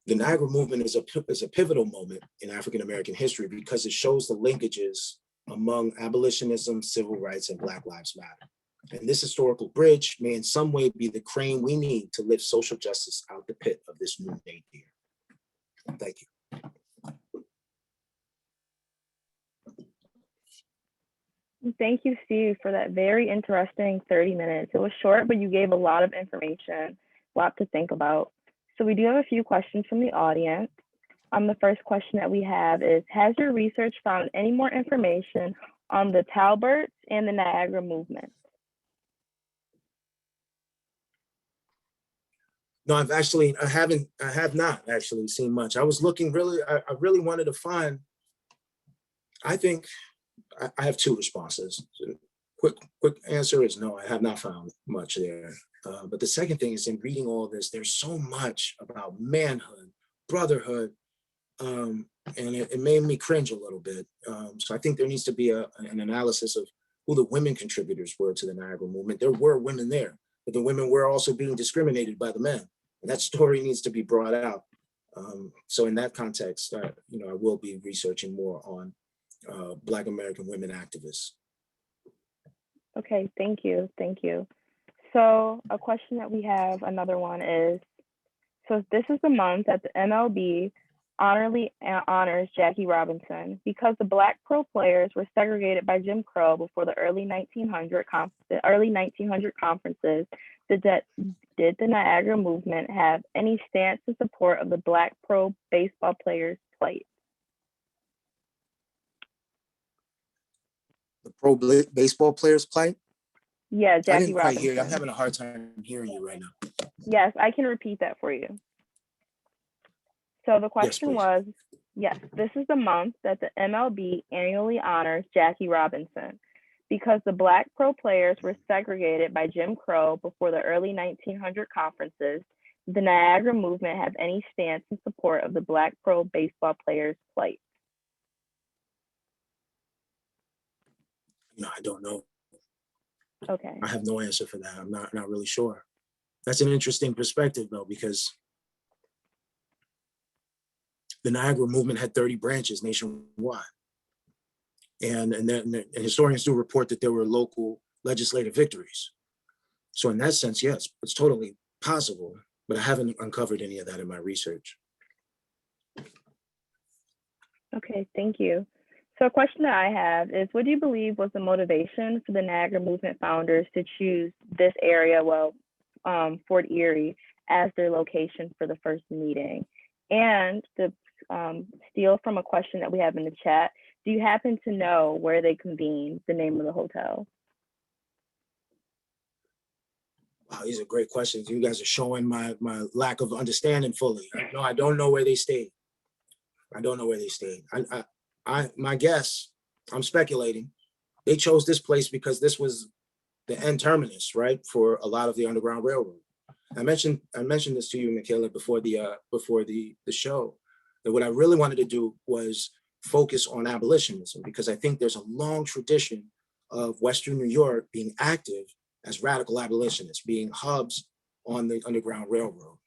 Speaker 2: The Niagara Movement is a pivotal moment in African-American history because it shows the linkages among abolitionism, civil rights, and Black Lives Matter. And this historical bridge may in some way be the crane we need to lift social justice out the pit of this new nadir. Thank you.
Speaker 3: Thank you, Steve, for that very interesting 30 minutes. It was short, but you gave a lot of information, a lot to think about. So we do have a few questions from the audience. The first question that we have is, has your research found any more information on the Talberts and the Niagara Movement?
Speaker 2: No, I have not actually seen much. I was looking really, I really wanted to find, I think I have two responses. Quick answer is no, I have not found much there. But the second thing is, in reading all this, there's so much about manhood, brotherhood, and it made me cringe a little bit. So I think there needs to be an analysis of who the women contributors were to the Niagara Movement. There were women there, but the women were also being discriminated by the men. And that story needs to be brought out. So in that context, I will be researching more on Black American women activists.
Speaker 3: Okay, thank you. So a question that we have, another one is, so this is the month that the MLB honors Jackie Robinson because the Black pro players were segregated by Jim Crow before the early 1900 conferences. Did the Niagara Movement have any stance in support of the Black pro baseball players' plight?
Speaker 2: The pro baseball players' plight?
Speaker 3: Yeah, Jackie
Speaker 2: I didn't quite
Speaker 3: Robinson.
Speaker 2: hear you. I'm having a hard time hearing you right now.
Speaker 3: Yes, I can repeat that for you. So the question was, yes, this is the month that the MLB annually honors Jackie Robinson because the Black pro players were segregated by Jim Crow before the early 1900 conferences. Did the Niagara Movement have any stance in support of the Black pro baseball players' plight?
Speaker 2: No, I don't know.
Speaker 3: Okay.
Speaker 2: I have no answer for that. I'm not really sure. That's an interesting perspective, though, because the Niagara Movement had 30 branches nationwide. And historians do report that there were local legislative victories. So in that sense, yes, it's totally possible, but I haven't uncovered any of that in my research.
Speaker 3: Okay, thank you. So a question that I have is, what do you believe was the motivation for the Niagara Movement founders to choose this area, Fort Erie, as their location for the first meeting? And to steal from a question that we have in the chat, do you happen to know where they convened, the name of the hotel?
Speaker 2: Wow, these are great questions. You guys are showing my lack of understanding fully. No, I don't know where they stayed. My guess, I'm speculating, they chose this place because this was the end terminus, right, for a lot of the Underground Railroad. I mentioned this to you, Michaela, before the show, that what I really wanted to do was focus on abolitionism, because I think there's a long tradition of Western New York being active as radical abolitionists, being hubs on the Underground Railroad.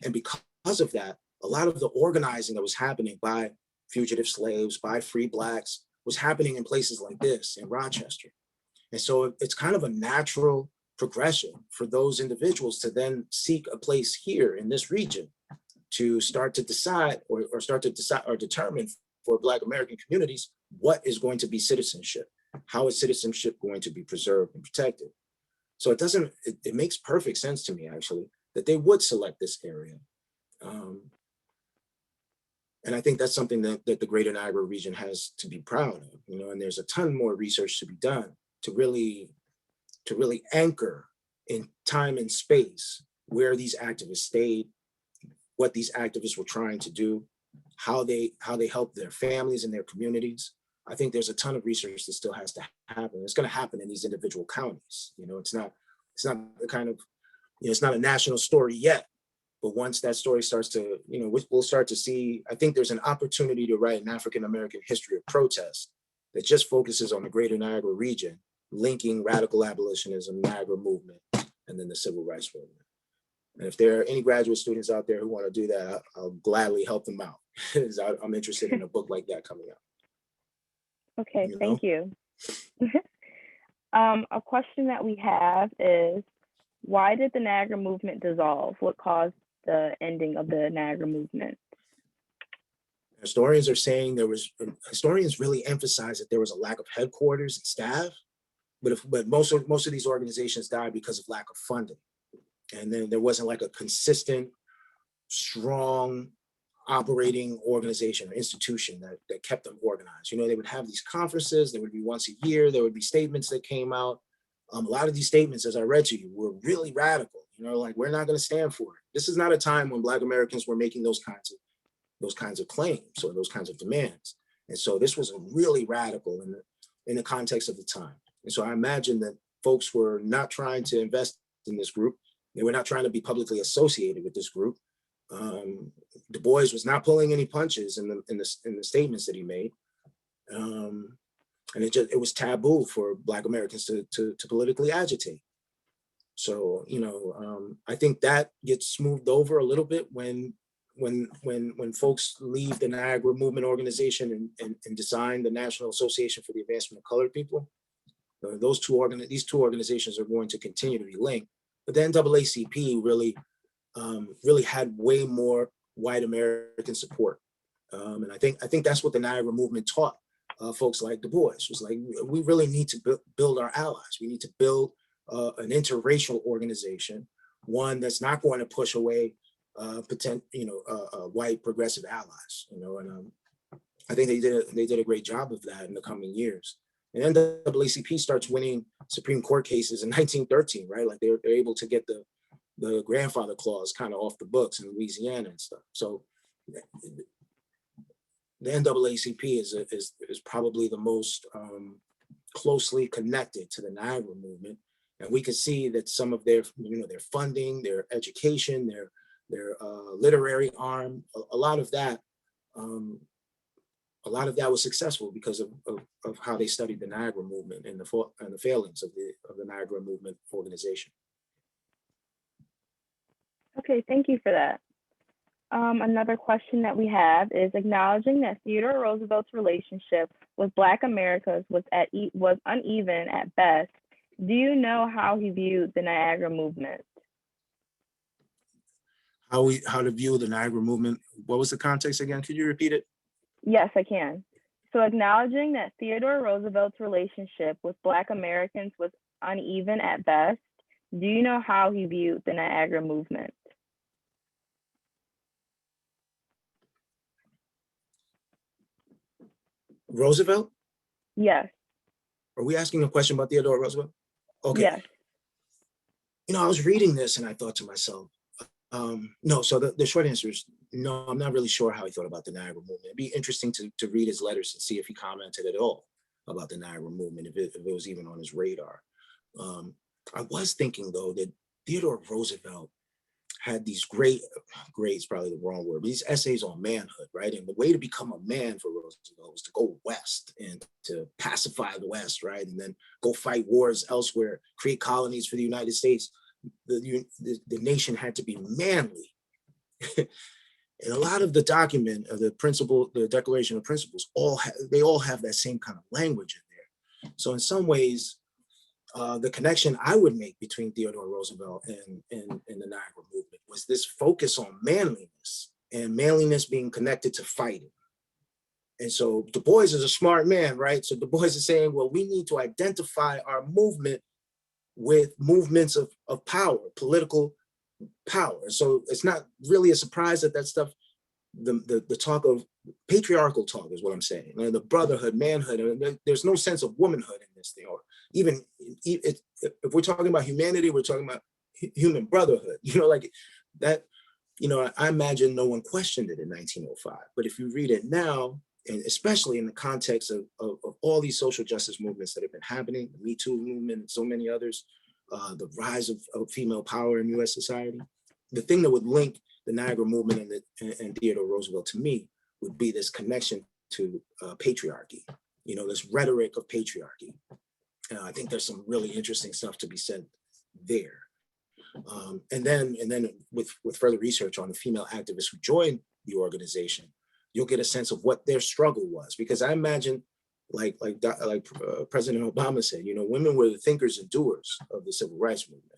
Speaker 2: And because of that, a lot of the organizing that was happening by fugitive slaves, by free Blacks, was happening in places like this, in Rochester. And so it's kind of a natural progression for those individuals to then seek a place here in this region to start to decide or determine for Black American communities what is going to be citizenship. How is citizenship going to be preserved and protected? So it makes perfect sense to me, actually, that they would select this area. And I think that's something that the greater Niagara region has to be proud of, and there's a ton more research to be done to really anchor in time and space where these activists stayed, what these activists were trying to do, how they helped their families and their communities. I think there's a ton of research that still has to happen. It's going to happen in these individual counties. It's not the kind of, it's not a national story yet, but once that story starts to, we'll start to see, I think there's an opportunity to write an African-American history of protest that just focuses on the greater Niagara region, linking radical abolitionism, Niagara movement, and then the civil rights movement. And if there are any graduate students out there who want to do that, I'll gladly help them out. I'm interested in a book like that coming out.
Speaker 3: Okay, thank you. A question that we have is, why did the Niagara movement dissolve? What caused the ending of the Niagara movement?
Speaker 2: Historians are saying historians really emphasize that there was a lack of headquarters and staff, but most of these organizations died because of lack of funding. And then there wasn't like a consistent, strong operating organization or institution that kept them organized. They would have these conferences, there would be once a year, there would be statements that came out. A lot of these statements, as I read to you, were really radical, like, we're not going to stand for it. This is not a time when Black Americans were making those kinds of claims or those kinds of demands. And so this was really radical in the context of the time. And so I imagine that folks were not trying to invest in this group. They were not trying to be publicly associated with this group. Du Bois was not pulling any punches in the statements that he made, and it was taboo for Black Americans to politically agitate. So I think that gets smoothed over a little bit when folks leave the Niagara Movement organization and design the National Association for the Advancement of Colored People. These two organizations are going to continue to be linked, but the NAACP really had way more white American support. And I think that's what the Niagara Movement taught folks like Du Bois, was like, we really need to build our allies. We need to build an interracial organization, one that's not going to push away white progressive allies. And I think they did a great job of that in the coming years. And NAACP starts winning Supreme Court cases in 1913, right? Like they're able to get the grandfather clause kind of off the books in Louisiana and stuff. So the NAACP is probably the most closely connected to the Niagara movement, and we can see that some of their funding, their education, their literary arm, a lot of that was successful because of how they studied the Niagara movement and the failings of the Niagara Movement organization.
Speaker 3: Okay, thank you for that. Another question that we have is, acknowledging that Theodore Roosevelt's relationship with Black Americans was uneven at best, do you know how he viewed the Niagara movement?
Speaker 2: How to view the Niagara movement? What was the context again? Could you repeat it?
Speaker 3: Yes, I can. So, acknowledging that Theodore Roosevelt's relationship with Black Americans was uneven at best, do you know how he viewed the Niagara movement?
Speaker 2: Roosevelt?
Speaker 3: Yes.
Speaker 2: Are we asking a question about Theodore Roosevelt? Okay.
Speaker 3: Yes.
Speaker 2: I was reading this and I thought to myself, no. So the short answer is no. I'm not really sure how he thought about the Niagara movement. It'd be interesting to read his letters and see if he commented at all about the Niagara movement, if it was even on his radar. I was thinking though that Theodore Roosevelt had these grades, probably the wrong word, but these essays on manhood, right? And the way to become a man for Roosevelt was to go west and to pacify the West, right? And then go fight wars elsewhere, create colonies for the United States. The nation had to be manly. And a lot of the document of the Declaration of Principles, they all have that same kind of language in there. So in some ways, the connection I would make between Theodore Roosevelt and the Niagara movement was this focus on manliness, and manliness being connected to fighting. And so Du Bois is a smart man, right? So Du Bois is saying, well, we need to identify our movement with movements of power, political power. So it's not really a surprise that stuff the talk of patriarchal talk is what I'm saying. The brotherhood, manhood, there's no sense of womanhood in this thing. Or even if we're talking about humanity, we're talking about human brotherhood, like that, I imagine no one questioned it in 1905. But if you read it now, and especially in the context of all these social justice movements that have been happening, the Me Too movement and so many others, the rise of female power in US society, the thing that would link the Niagara Movement and Theodore Roosevelt to me would be this connection to patriarchy, this rhetoric of patriarchy. I think there's some really interesting stuff to be said there. And then with further research on the female activists who joined the organization, you'll get a sense of what their struggle was. Because I imagine, like President Obama said, women were the thinkers and doers of the civil rights movement.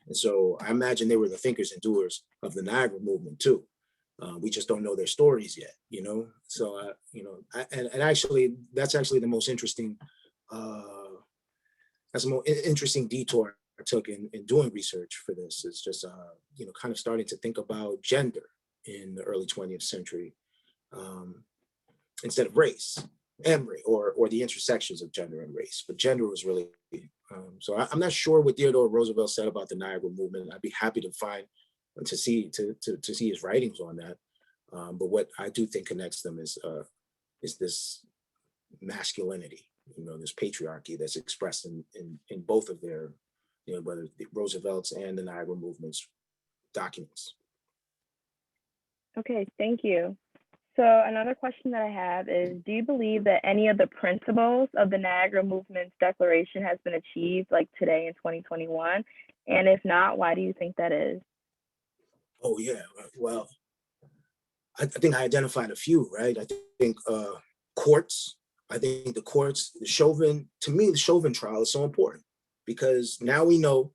Speaker 2: And so I imagine they were the thinkers and doers of the Niagara movement too. We just don't know their stories yet, So, and actually, that's actually the most interesting, that's the most interesting detour I took in doing research for this. Is just, kind of starting to think about gender in the early 20th century instead of race and or the intersections of gender and race. But gender was really, so I'm not sure what Theodore Roosevelt said about the Niagara movement. I'd be happy to find, to see his writings on that. But what I do think connects them is this masculinity, this patriarchy that's expressed in both of their, whether the Roosevelt's and the Niagara movement's documents.
Speaker 3: Okay, thank you. So another question that I have is, do you believe that any of the principles of the Niagara Movement's declaration has been achieved like today in 2021? And if not, why do you think that is?
Speaker 2: Oh yeah, well, I think I identified a few, right? I think courts, the Chauvin, to me, the Chauvin trial is so important because now we know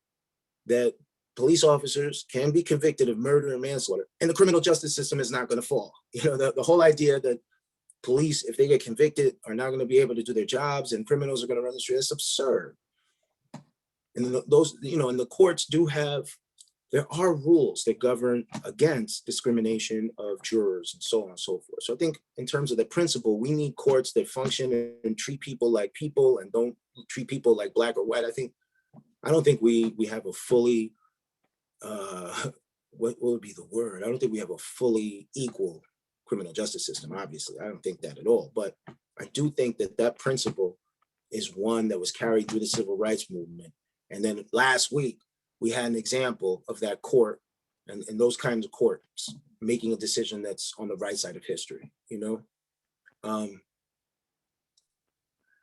Speaker 2: that police officers can be convicted of murder and manslaughter, and the criminal justice system is not going to fall. The whole idea that police, if they get convicted, are not going to be able to do their jobs and criminals are going to run the street, it's absurd. And those, and the courts there are rules that govern against discrimination of jurors and so on and so forth. So I think in terms of the principle, we need courts that function and treat people like people and don't treat people like black or white. I don't think we have a fully, what would be the word? I don't think we have a fully equal criminal justice system, obviously. I don't think that at all. But I do think that principle is one that was carried through the civil rights movement. And then last week, we had an example of that court and those kinds of courts making a decision that's on the right side of history,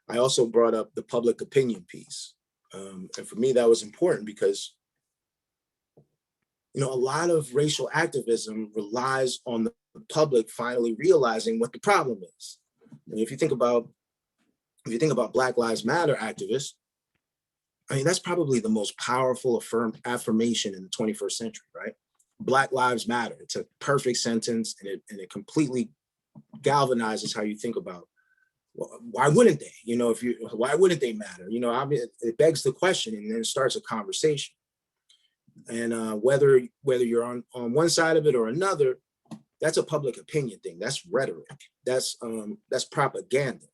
Speaker 2: I also brought up the public opinion piece. And for me, that was important because, a lot of racial activism relies on the public finally realizing what the problem is. And if you think about Black Lives Matter activists, that's probably the most powerful affirmation in the 21st century, right? Black Lives Matter. It's a perfect sentence, and it completely galvanizes how you think about, well, why wouldn't they? Why wouldn't they matter? It begs the question, and then it starts a conversation. And whether you're on one side of it or another, that's a public opinion thing. That's rhetoric. That's propaganda.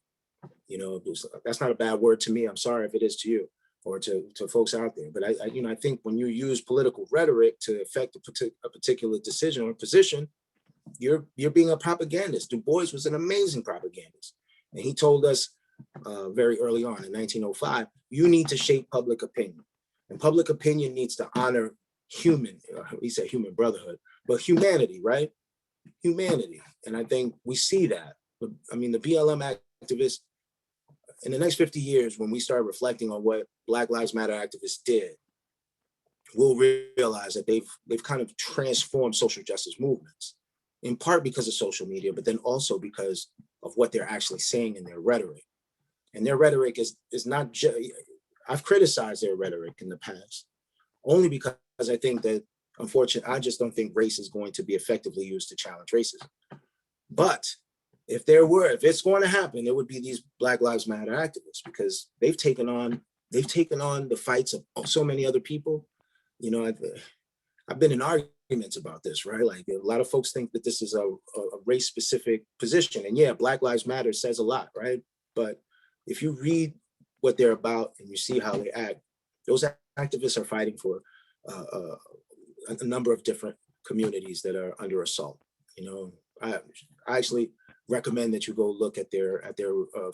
Speaker 2: That's not a bad word to me. I'm sorry if it is to you or to folks out there. But I think when you use political rhetoric to affect a particular decision or position, you're being a propagandist. Du Bois was an amazing propagandist. And he told us very early on in 1905, you need to shape public opinion. And public opinion needs to honor he said human brotherhood, but humanity, right? Humanity. And I think we see that. The BLM activists, in the next 50 years, when we start reflecting on what Black Lives Matter activists did, we'll realize that they've kind of transformed social justice movements, in part because of social media, but then also because of what they're actually saying in their rhetoric. And their rhetoric is not just, I've criticized their rhetoric in the past, only because I think that, unfortunately, I just don't think race is going to be effectively used to challenge racism. But if it's going to happen, it would be these Black Lives Matter activists, because they've taken on the fights of so many other people. I've been in arguments about this, right? Like a lot of folks think that this is a race specific position. And yeah, Black Lives Matter says a lot, right? But if you read what they're about and you see how they act, those activists are fighting for a number of different communities that are under assault. You know, I actually recommend that you go look at their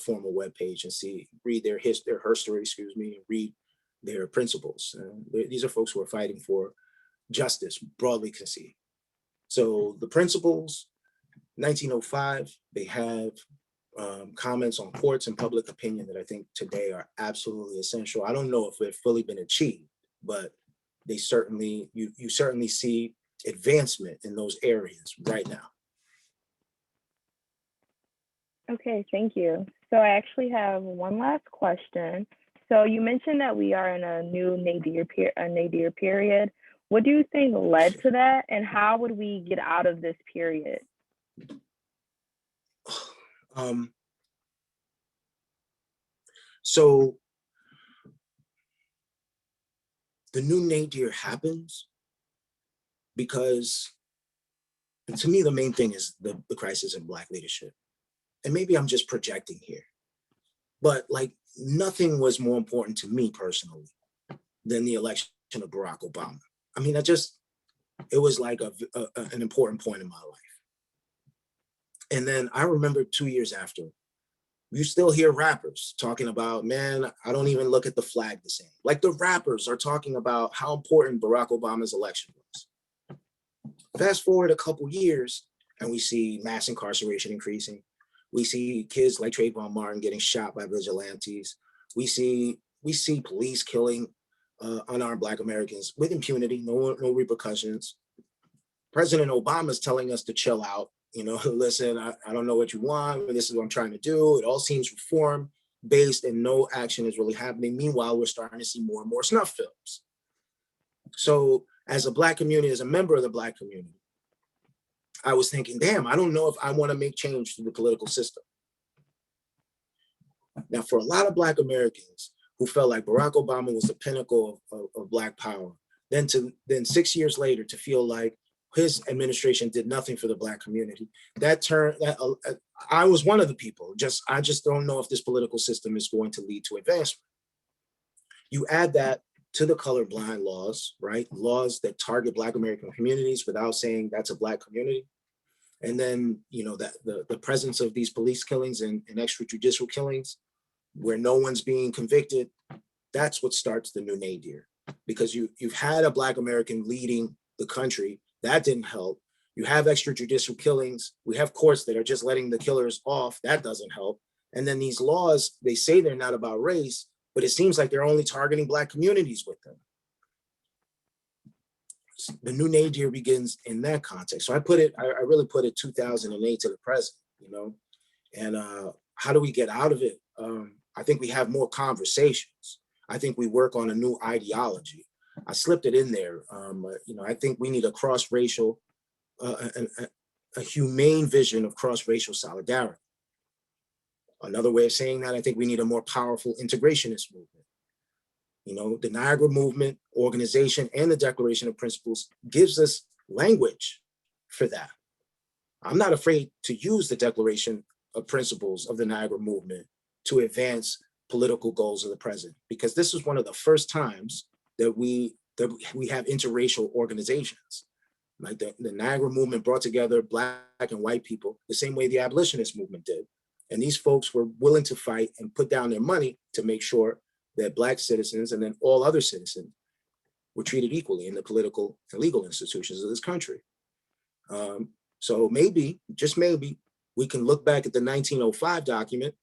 Speaker 2: formal webpage and read their history, excuse me, and read their principles. These are folks who are fighting for justice, broadly conceived. So the principles, 1905, they have comments on courts and public opinion that I think today are absolutely essential. I don't know if they've fully been achieved, but they certainly, you certainly see advancement in those areas right now.
Speaker 3: Okay, thank you. So I actually have one last question. So you mentioned that we are in a new nadir period. What do you think led to that, and how would we get out of this period?
Speaker 2: So the new nadir happens because, to me, the main thing is the crisis in Black leadership. And maybe I'm just projecting here, but like nothing was more important to me personally than the election of Barack Obama. I mean, it was like an important point in my life. And then I remember 2 years after, you still hear rappers talking about, man, I don't even look at the flag the same. Like the rappers are talking about how important Barack Obama's election was. Fast forward a couple years and we see mass incarceration increasing. We see kids like Trayvon Martin getting shot by vigilantes. We see police killing unarmed Black Americans with impunity, no repercussions. President Obama's telling us to chill out. You know, listen, I don't know what you want. This is what I'm trying to do. It all seems reform based and no action is really happening. Meanwhile, we're starting to see more and more snuff films. So as a Black community, as a member of the Black community, I was thinking, damn, I don't know if I want to make change to the political system. Now, for a lot of Black Americans who felt like Barack Obama was the pinnacle of Black power, then 6 years later to feel like his administration did nothing for the Black community, I was one of the people. I just don't know if this political system is going to lead to advancement. You add that to the colorblind laws, right? Laws that target Black American communities without saying that's a Black community. And then, you know, that the presence of these police killings and extrajudicial killings where no one's being convicted, that's what starts the new nadir. Because you've had a Black American leading the country, that didn't help. You have extrajudicial killings. We have courts that are just letting the killers off, that doesn't help. And then these laws, they say they're not about race, but it seems like they're only targeting Black communities with them. The new nadir begins in that context. So I really put it 2008 to the present, you know? And how do we get out of it? I think we have more conversations. I think we work on a new ideology. I slipped it in there. You know, I think we need a cross-racial, a humane vision of cross-racial solidarity. Another way of saying that, I think we need a more powerful integrationist movement. You know, the Niagara Movement organization and the Declaration of Principles gives us language for that. I'm not afraid to use the Declaration of Principles of the Niagara Movement to advance political goals of the president, because this is one of the first times that we have interracial organizations. Like the Niagara Movement brought together Black and white people the same way the abolitionist movement did. And these folks were willing to fight and put down their money to make sure that Black citizens and then all other citizens were treated equally in the political and legal institutions of this country. So maybe, just maybe, we can look back at the 1905 document,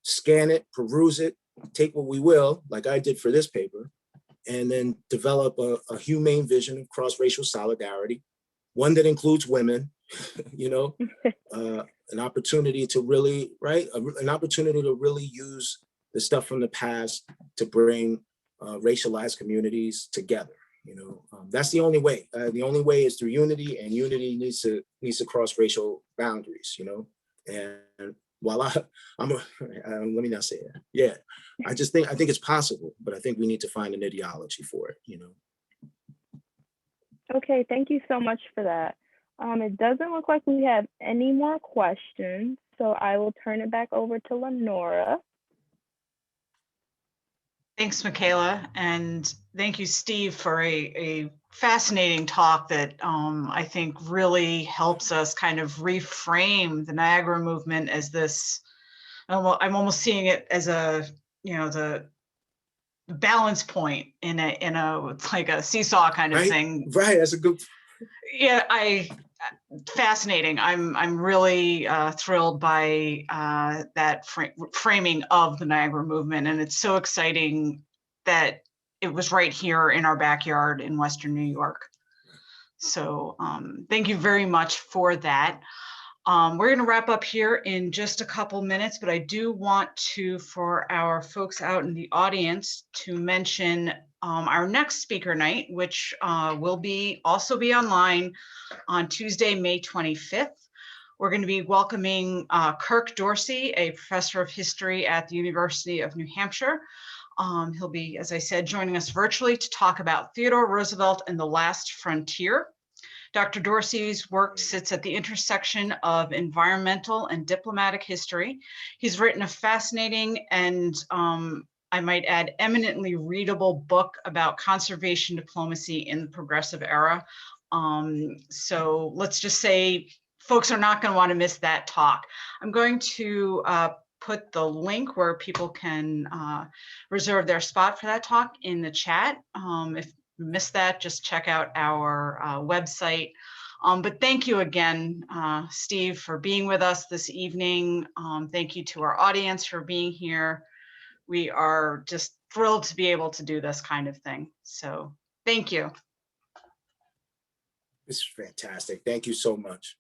Speaker 2: scan it, peruse it, take what we will, like I did for this paper, and then develop a humane vision of cross-racial solidarity, one that includes women, you know, an opportunity to really, right, an opportunity to really use the stuff from the past to bring racialized communities together. You know, that's the only way. The only way is through unity, and unity needs to cross racial boundaries. You know, and while let me not say that. Yeah, I think it's possible, but I think we need to find an ideology for it. You know.
Speaker 3: Okay, thank you so much for that. It doesn't look like we have any more questions, so I will turn it back over to Lenora.
Speaker 1: Thanks, Michaela, and thank you, Steve, for a fascinating talk that I think really helps us kind of reframe the Niagara movement as this. I'm almost seeing it as a, the balance point in a it's like a seesaw kind of thing.
Speaker 4: Right, that's a good.
Speaker 1: Yeah, fascinating. I'm really thrilled by that framing of the Niagara movement, and it's so exciting that it was right here in our backyard in Western New York. So thank you very much for that. We're going to wrap up here in just a couple minutes, but I do want to, for our folks out in the audience, to mention our next speaker night, which will also be online on Tuesday, May 25th. We're going to be welcoming Kirk Dorsey, a professor of history at the University of New Hampshire. He'll be, as I said, joining us virtually to talk about Theodore Roosevelt and the Last Frontier. Dr. Dorsey's work sits at the intersection of environmental and diplomatic history. He's written a fascinating and I might add eminently readable book about conservation diplomacy in the progressive era. So let's just say folks are not going to want to miss that talk. I'm going to put the link where people can reserve their spot for that talk in the chat. If you missed that, just check out our website. But thank you again, Steve, for being with us this evening. Thank you to our audience for being here. We are just thrilled to be able to do this kind of thing. So thank you.
Speaker 4: This is fantastic. Thank you so much.